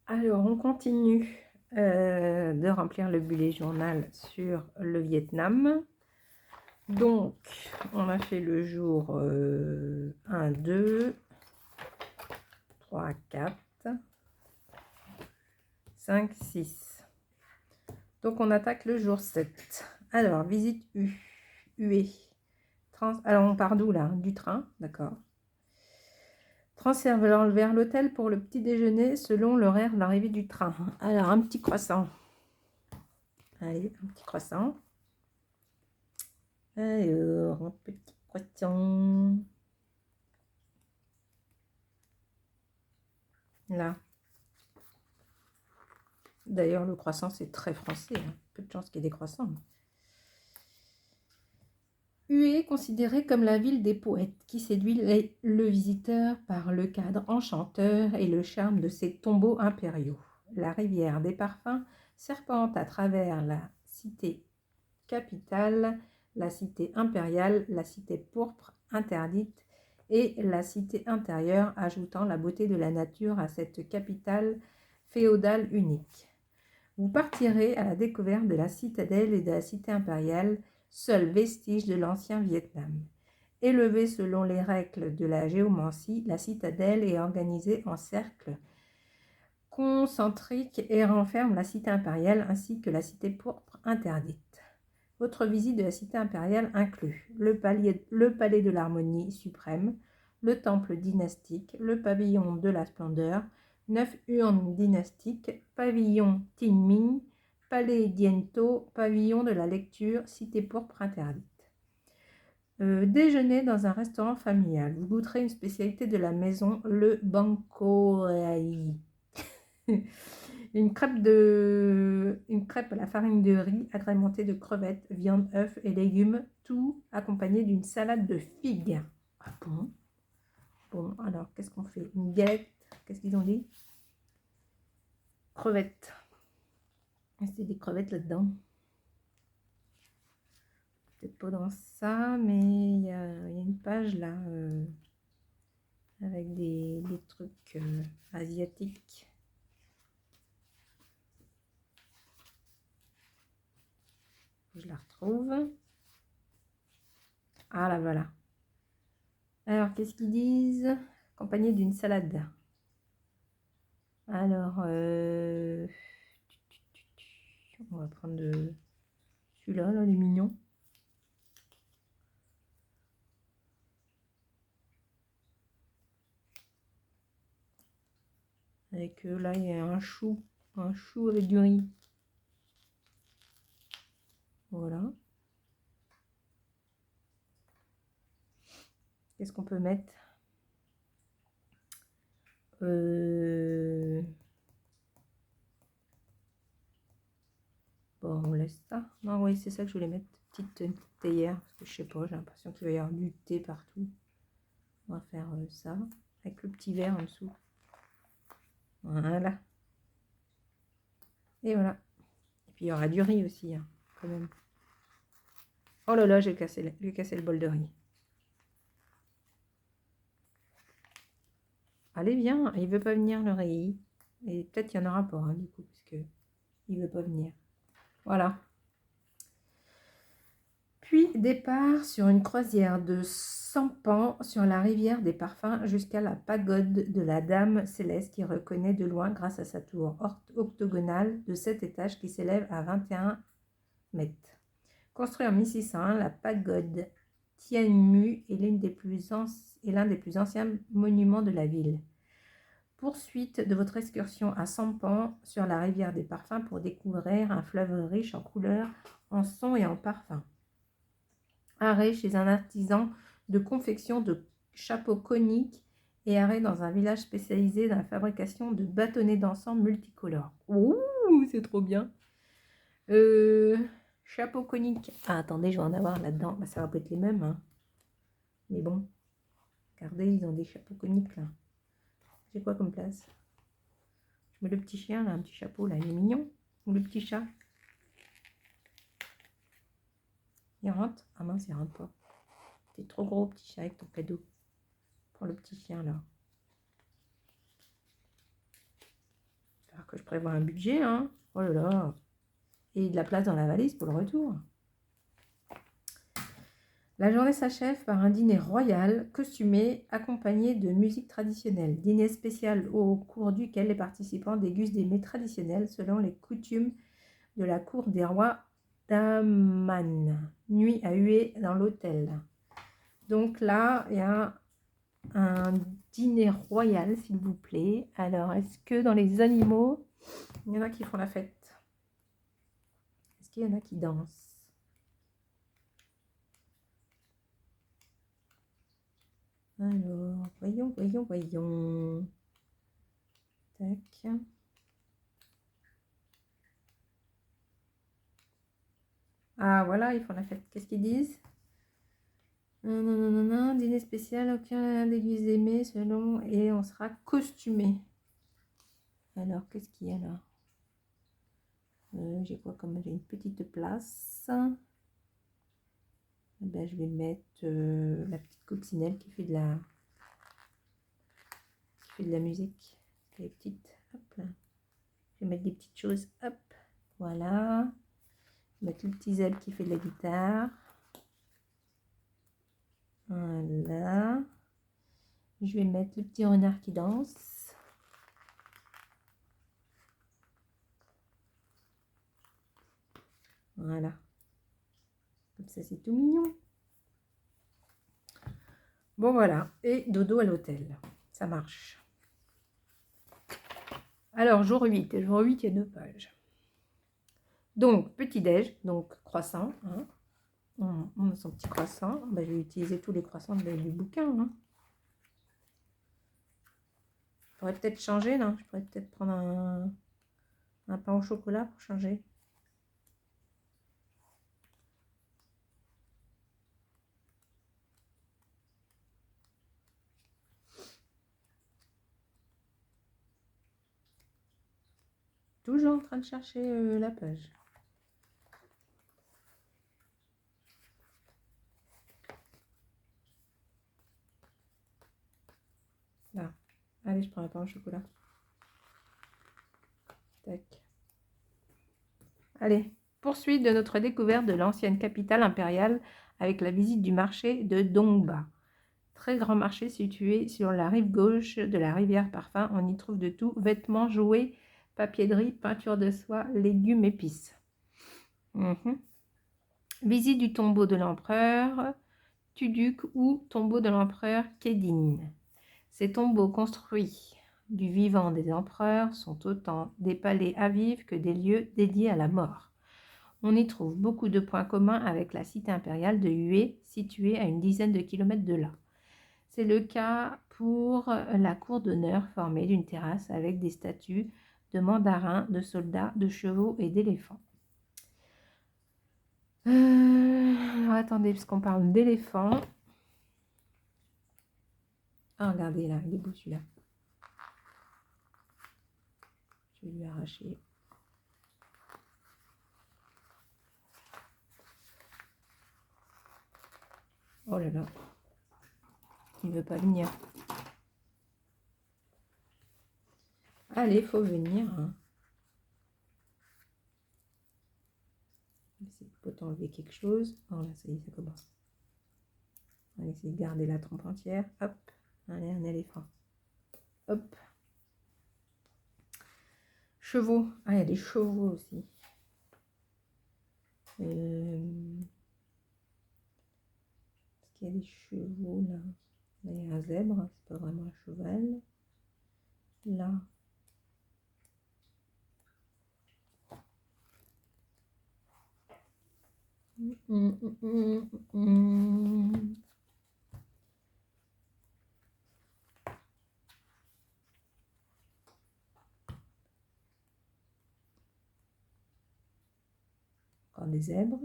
Alors, on continue de remplir le bullet journal sur le Vietnam. Donc, on a fait le jour 1, 2, 3, 4, 5, 6. Donc, on attaque le jour 7. Alors, visite UE. Alors, on part d'où là? Du train, d'accord. Transfert vers l'hôtel pour le petit déjeuner selon l'horaire d'arrivée du train. Alors, un petit croissant. Allez, un petit croissant. Alors, un petit croissant. Là. D'ailleurs, le croissant, c'est très français. Hein. Peu de chance qu'il y ait des croissants. Hué est considérée comme la ville des poètes qui séduit le visiteur par le cadre enchanteur et le charme de ses tombeaux impériaux. La rivière des parfums serpente à travers la cité capitale, la cité impériale, la cité pourpre interdite et la cité intérieure, ajoutant la beauté de la nature à cette capitale féodale unique. Vous partirez à la découverte de la citadelle et de la cité impériale, seul vestige de l'ancien Vietnam. Élevée selon les règles de la géomancie, la citadelle est organisée en cercles concentriques et renferme la cité impériale ainsi que la cité pourpre interdite. Votre visite de la cité impériale inclut le palais de l'harmonie suprême, le temple dynastique, le pavillon de la splendeur, 9 urnes dynastiques, pavillon Tinming, palais Dien Tho, pavillon de la lecture, cité pourpre interdite. Déjeuner dans un restaurant familial. Vous goûterez une spécialité de la maison, le Bancoai. Une crêpe à la farine de riz agrémentée de crevettes, viande, œufs et légumes, tout accompagné d'une salade de figues. Ah bon? Bon, alors qu'est-ce qu'on fait? Une galette, qu'est-ce qu'ils ont dit? Crevettes. C'est des crevettes là-dedans. Peut-être pas dans ça, mais il y a une page là avec des trucs asiatiques. Je la retrouve. Ah là voilà. Alors qu'est-ce qu'ils disent? Accompagné d'une salade. Alors, on va prendre celui-là, là, il est mignon. Avec là, il y a un chou avec du riz. Voilà. Qu'est-ce qu'on peut mettre? Bon, on laisse ça. Non, oui, c'est ça que je voulais mettre. Petite théière, parce que je sais pas, j'ai l'impression qu'il va y avoir du thé partout. On va faire ça, avec le petit verre en dessous. Voilà. Et voilà. Et puis il y aura du riz aussi, hein, quand même. Oh là là, j'ai cassé le bol de riz. Allez, viens, il veut pas venir le riz. Et peut-être qu'il n'y en aura pas, hein, du coup, parce que il veut pas venir. Voilà. Puis départ sur une croisière de 100 pans sur la rivière des parfums jusqu'à la pagode de la Dame Céleste qui reconnaît de loin grâce à sa tour octogonale de 7 étages qui s'élève à 21 mètres. Construite en 1601, la pagode Tien Mu est l'un des plus anciens monuments de la ville. Poursuite de votre excursion à Sampan sur la rivière des parfums pour découvrir un fleuve riche en couleurs, en sons et en parfums. Arrêt chez un artisan de confection de chapeaux coniques et arrêt dans un village spécialisé dans la fabrication de bâtonnets d'encens multicolores. Ouh, c'est trop bien. Chapeau conique. Ah, attendez, je vais en avoir là-dedans. Bah, ça va pas être les mêmes. Hein. Mais bon, regardez, ils ont des chapeaux coniques là. C'est quoi comme place? Je mets le petit chien là, un petit chapeau là, il est mignon. Ou le petit chat. Il rentre? Ah mince, il rentre pas. T'es trop gros petit chat avec ton cadeau. Prends le petit chien là. falloir que je prévoie un budget, hein. Oh là là. Et de la place dans la valise pour le retour. La journée s'achève par un dîner royal, costumé, accompagné de musique traditionnelle. Dîner spécial au cours duquel les participants dégustent des mets traditionnels selon les coutumes de la cour des rois d'Amman. Nuit à huée dans l'hôtel. Donc là, il y a un dîner royal, s'il vous plaît. Alors, est-ce que dans les animaux, il y en a qui font la fête? Est-ce qu'il y en a qui dansent? Alors, voyons. Tac. Ah, voilà, ils font la fête. Qu'est-ce qu'ils disent? Non, dîner spécial, aucun déguisé mais selon... Et on sera costumé. Alors, qu'est-ce qu'il y a là? J'ai quoi comme... J'ai une petite place. Ben, je vais mettre la petite coccinelle qui fait de la... musique. Les petites... Hop là. Je vais mettre des petites choses. Hop. Voilà. Je vais mettre le petit zèbre qui fait de la guitare. Voilà. Je vais mettre le petit renard qui danse. Voilà. Comme ça, c'est tout mignon. Bon, voilà. Et dodo à l'hôtel. Ça marche. Alors, jour 8. Jour 8, il y a 2 pages. Donc, petit-déj. Donc, croissant. Hein. On a son petit croissant. Ben, je vais utiliser tous les croissants du bouquin. Hein. Je pourrais peut-être changer, non? Je pourrais peut-être prendre un pain au chocolat pour changer. Toujours en train de chercher la page. Là. Allez, je prends un pain au chocolat. Tac. Allez, poursuite de notre découverte de l'ancienne capitale impériale avec la visite du marché de Dongba. Très grand marché situé sur la rive gauche de la rivière Parfum. On y trouve de tout, vêtements, jouets, papier-de-riz, peinture de soie, légumes, épices. Visite du tombeau de l'empereur Tuduk ou tombeau de l'empereur Kedin. Ces tombeaux construits du vivant des empereurs sont autant des palais à vivre que des lieux dédiés à la mort. On y trouve beaucoup de points communs avec la cité impériale de Hue, située à une dizaine de kilomètres de là. C'est le cas pour la cour d'honneur formée d'une terrasse avec des statues de mandarins, de soldats, de chevaux et d'éléphants. Attendez, parce qu'on parle d'éléphants. Ah, regardez là, il est beau celui-là. Je vais lui arracher. Oh là là. Il ne veut pas venir. Allez, faut venir. Hein. On va essayer de peut-être enlever quelque chose. Oh là, ça y est, ça commence. On va essayer de garder la trompe entière. Hop. Allez, un éléphant. Hop. Chevaux. Ah, il y a des chevaux aussi. Est-ce qu'il y a des chevaux là? Là, il y a un zèbre. C'est pas vraiment un cheval. Là. Encore des zèbres.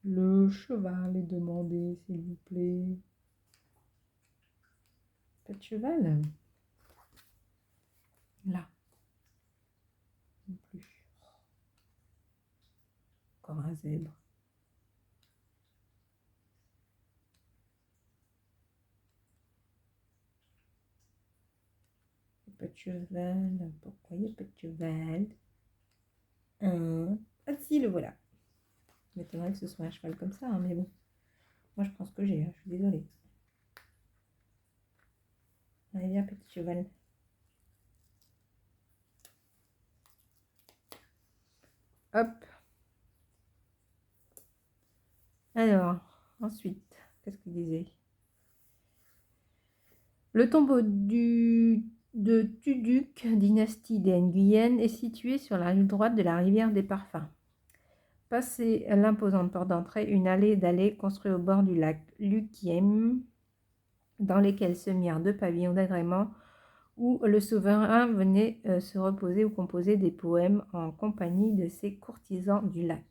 Le cheval est demandé, s'il vous plaît. Pas de cheval. Là. Non plus. Encore un zèbre. Pas de cheval? Pourquoi il n'y a pas de cheval? Ah si, le voilà. Il m'étonnerait que ce soit un cheval comme ça, hein, mais bon. Moi, je pense que j'ai, hein, je suis désolée. Allez, viens, petit cheval. Hop. Alors, ensuite, qu'est-ce qu'il disait? Le tombeau de Tuduk, dynastie des Nguyen, est situé sur la rive droite de la rivière des Parfums. Passé l'imposante porte d'entrée, une allée d'allées construite au bord du lac Lukiem, dans lesquels se mirent 2 pavillons d'agrément où le souverain venait se reposer ou composer des poèmes en compagnie de ses courtisans du lac.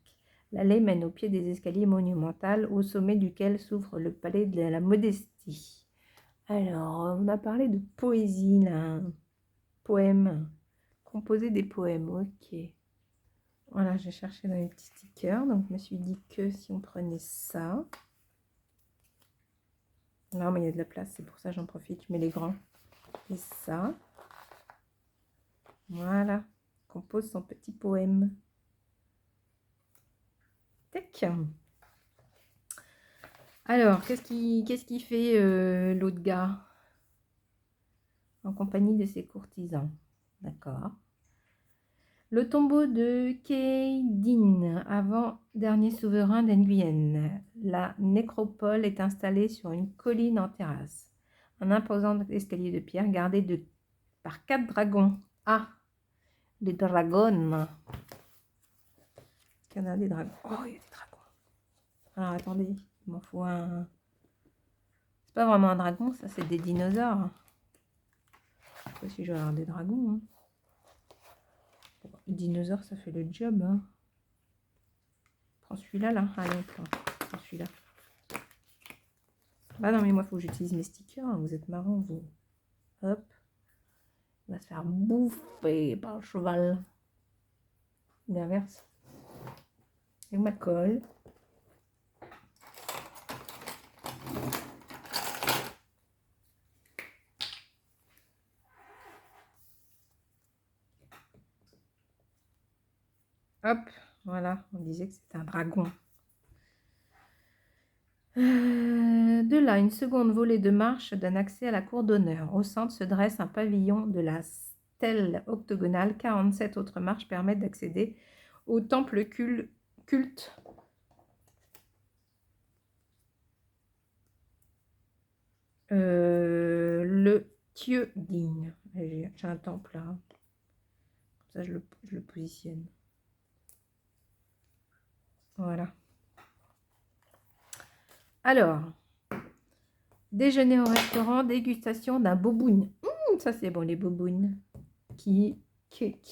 L'allée mène au pied des escaliers monumentaux, au sommet duquel s'ouvre le palais de la Modestie. Alors, on a parlé de poésie, là. Poèmes. Composer des poèmes, ok. Voilà, j'ai cherché dans les petits stickers, donc je me suis dit que si on prenait ça... Non, mais il y a de la place, c'est pour ça que j'en profite, je mets les grands. Et ça. Voilà, compose son petit poème. Tac. Alors, qu'est-ce qui fait l'autre gars? En compagnie de ses courtisans. D'accord. Le tombeau de Keidin, avant-dernier souverain d'Nguyen. La nécropole est installée sur une colline en terrasse. Un imposant escalier de pierre gardé par 4 dragons. Ah, les dragons. Il y en a des dragons. Oh, il y a des dragons. Alors, attendez, il m'en faut un... C'est pas vraiment un dragon, ça, c'est des dinosaures. Je sais pas si je vais avoir des dragons. Hein. Dinosaure, ça fait le job. Hein. Prends celui-là, là. Allez, prends celui-là. Bah non, mais moi, il faut que j'utilise mes stickers. Hein. Vous êtes marrants, vous. Hop. Il va se faire bouffer par le cheval. L'inverse. Et ma colle. Hop. Voilà. On disait que c'était un dragon. De là, une seconde volée de marche donne accès à la cour d'honneur. Au centre se dresse un pavillon de la stèle octogonale. 47 autres marches permettent d'accéder au temple culte le Thieu-Ding. J'ai un temple là. Comme ça, je le positionne. Voilà. Alors, déjeuner au restaurant, dégustation d'un boboon. Ça, c'est bon, les bobounes. Qui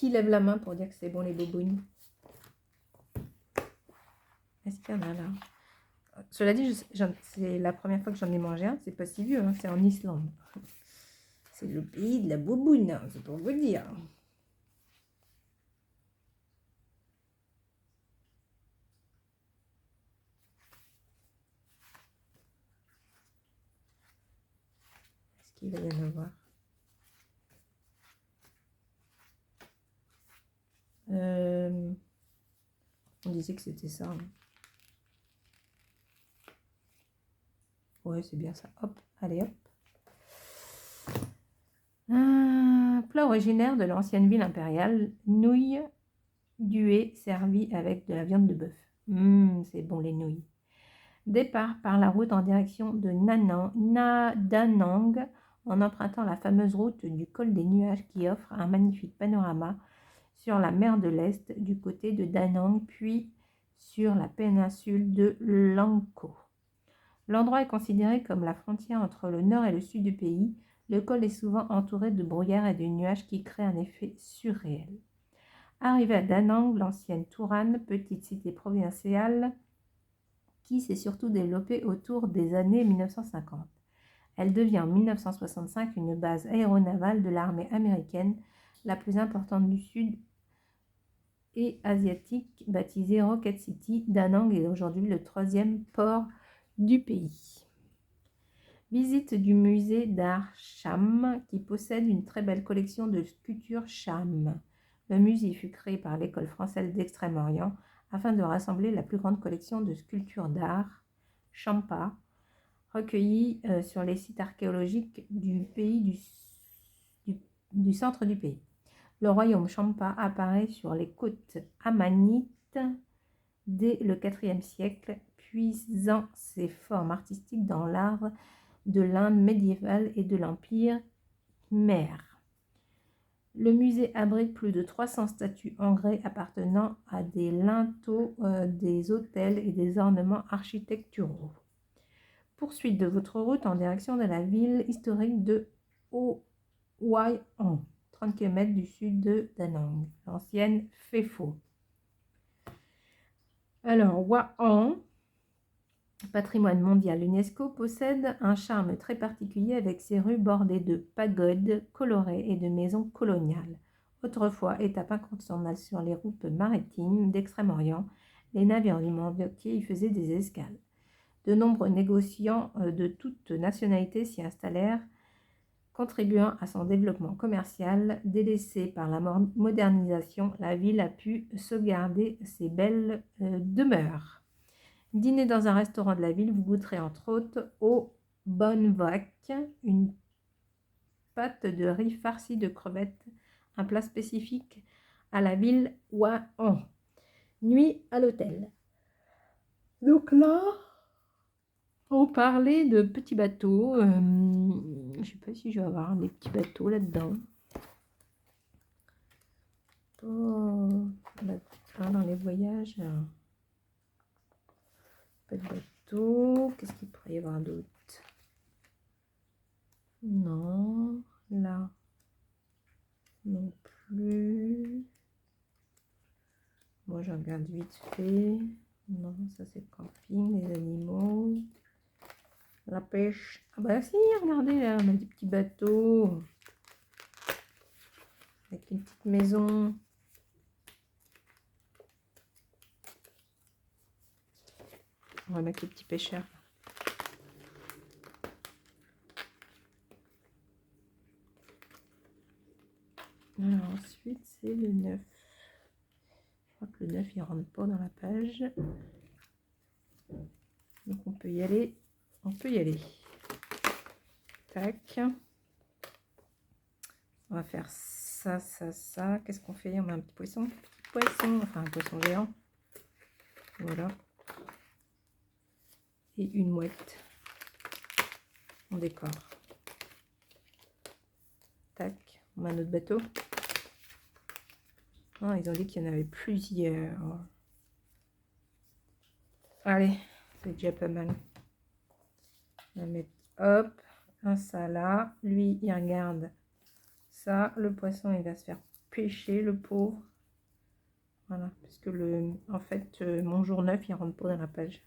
lève la main pour dire que c'est bon, les bobounes? Est-ce qu'il y en a là? Cela dit, c'est la première fois que j'en ai mangé un. C'est pas si vieux, hein, c'est en Islande. C'est le pays de la boboune, hein, c'est pour vous dire. Est-ce qu'il va y en avoir? On disait que c'était ça. Hein. Ouais, c'est bien ça. Hop, allez hop. Un plat originaire de l'ancienne ville impériale, nouilles duées servies avec de la viande de bœuf. C'est bon les nouilles. Départ par la route en direction de Da Nang en empruntant la fameuse route du col des nuages qui offre un magnifique panorama sur la mer de l'Est du côté de Da Nang puis sur la péninsule de Langko. L'endroit est considéré comme la frontière entre le nord et le sud du pays. Le col est souvent entouré de brouillard et de nuages qui créent un effet surréel. Arrivé à Da Nang, l'ancienne Touran, petite cité provinciale qui s'est surtout développée autour des années 1950. Elle devient en 1965 une base aéronavale de l'armée américaine, la plus importante du Sud et asiatique, baptisée Rocket City. Da Nang est aujourd'hui le 3e port du pays. Visite du musée d'art Cham qui possède une très belle collection de sculptures Cham. Le musée fut créé par l'École française d'Extrême-Orient afin de rassembler la plus grande collection de sculptures d'art Champa recueillies sur les sites archéologiques du pays du centre du pays. Le royaume Champa apparaît sur les côtes ammanites dès le IVe siècle, puisant ses formes artistiques dans l'art de l'Inde médiévale et de l'Empire khmer. Le musée abrite plus de 300 statues en grès appartenant à des linteaux, des autels et des ornements architecturaux. Poursuite de votre route en direction de la ville historique de Houaian, 30 km du sud de Da Nang, l'ancienne Phe Pho. Alors, Houaian, patrimoine mondial UNESCO, possède un charme très particulier avec ses rues bordées de pagodes colorées et de maisons coloniales. Autrefois, étape incontournable sur les routes maritimes d'Extrême-Orient, les navires du monde entier y faisaient des escales. De nombreux négociants de toutes nationalités s'y installèrent, contribuant à son développement commercial. Délaissée par la modernisation, la ville a pu sauvegarder ses belles demeures. Dîner dans un restaurant de la ville, vous goûterez entre autres au Bon Vak, une pâte de riz farcie de crevettes, un plat spécifique à la ville Houaian. Nuit à l'hôtel. Donc là, on parlait de petits bateaux. Je ne sais pas si je vais avoir des petits bateaux là-dedans. Oh, dans les voyages, pas de bateau. Qu'est-ce qu'il pourrait y avoir d'autre? Non, là non plus. Moi, je regarde vite fait. Non, ça c'est le camping, les animaux. La pêche. Ah bah si, regardez là, on a des petits bateaux. Avec une petite maison. On va mettre les petits pêcheurs. Alors ensuite, c'est le 9. Je crois que le 9, il rentre pas dans la page. Donc on peut y aller. On peut y aller. Tac. On va faire ça, ça, ça. Qu'est-ce qu'on fait? On met un petit poisson. Enfin un poisson géant. Voilà. Et une mouette. On décore. Tac. On met un autre bateau. Ah, ils ont dit qu'il y en avait plusieurs. Allez, c'est déjà pas mal. On va mettre, hop, un ça là. Lui, il regarde ça. Le poisson, il va se faire pêcher, le pauvre. Voilà, parce que en fait, mon jour 9, il rentre pas dans la page.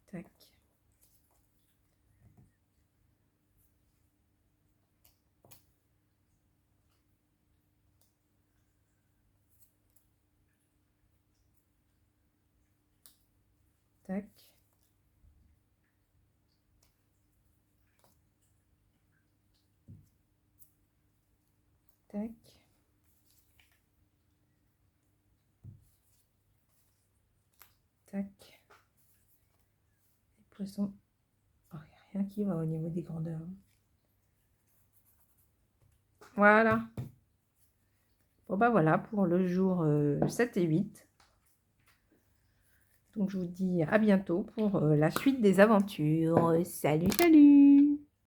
Tac. Tac. Tac. Tac. Les poissons. Oh, il n'y a rien qui va au niveau des grandeurs. Voilà. Bon bah voilà pour le jour 7 et 8. Donc je vous dis à bientôt pour la suite des aventures. Salut, salut!